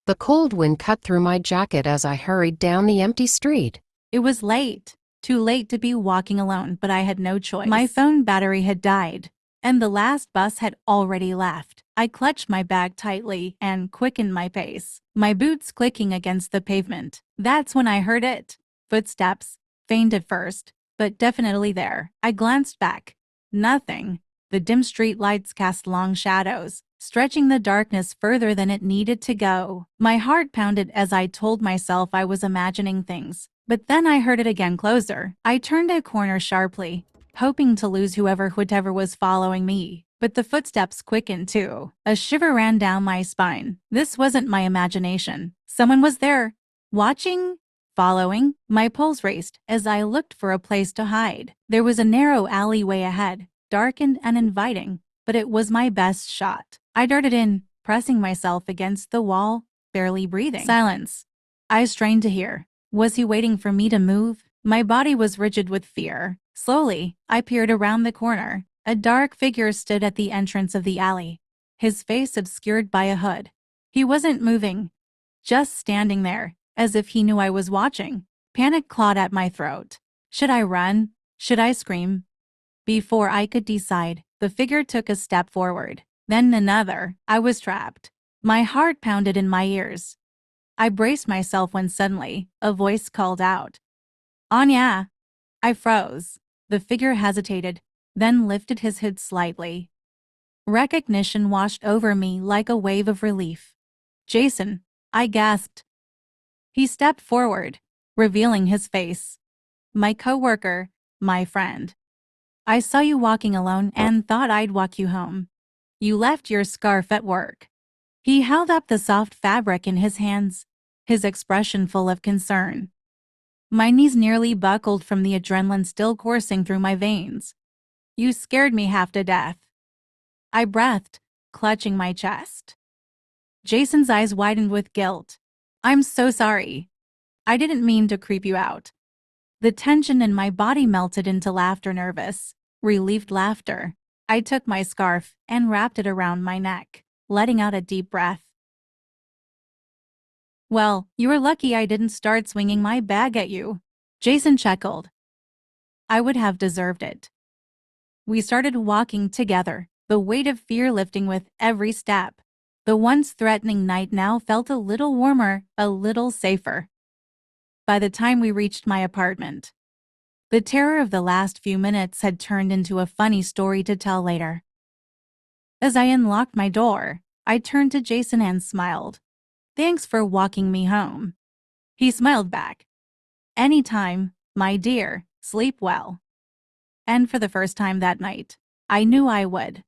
The cold wind cut through my jacket as I hurried down the empty street. It was late. Too late to be walking alone, but I had no choice. My phone battery had died, and the last bus had already left. I clutched my bag tightly and quickened my pace, my boots clicking against the pavement. That's when I heard it. Footsteps, faint at first, but definitely there. I glanced back. Nothing. The dim street lights cast long shadows, stretching the darkness further than it needed to go. My heart pounded as I told myself I was imagining things. But then I heard it again closer. I turned a corner sharply, hoping to lose whoever was following me. But the footsteps quickened too. A shiver ran down my spine. This wasn't my imagination. Someone was there, watching, following. My pulse raced as I looked for a place to hide. There was a narrow alleyway ahead, dark and uninviting, but it was my best shot. I darted in, pressing myself against the wall, barely breathing. Silence. I strained to hear. Was he waiting for me to move? My body was rigid with fear. Slowly, I peered around the corner. A dark figure stood at the entrance of the alley, his face obscured by a hood. He wasn't moving, just standing there, as if he knew I was watching. Panic clawed at my throat. Should I run? Should I scream? Before I could decide, the figure took a step forward, then another. I was trapped. My heart pounded in my ears. I braced myself when suddenly, a voice called out, "Anya!" I froze. The figure hesitated, then lifted his hood slightly. Recognition washed over me like a wave of relief. "Jason," I gasped. He stepped forward, revealing his face. "My coworker, my friend. I saw you walking alone and thought I'd walk you home. You left your scarf at work." He held up the soft fabric in his hands, his expression full of concern. My knees nearly buckled from the adrenaline still coursing through my veins. "You scared me half to death." I breathed, clutching my chest. Jason's eyes widened with guilt. "I'm so sorry. I didn't mean to creep you out." The tension in my body melted into laughter, nervous, relieved laughter. I took my scarf and wrapped it around my neck, letting out a deep breath. "Well, you were lucky I didn't start swinging my bag at you," Jason chuckled. "I would have deserved it." We started walking together, the weight of fear lifting with every step. The once threatening night now felt a little warmer, a little safer. By the time we reached my apartment, the terror of the last few minutes had turned into a funny story to tell later. As I unlocked my door, I turned to Jason and smiled. "Thanks for walking me home." He smiled back. "Anytime, my dear, sleep well." And for the first time that night, I knew I would.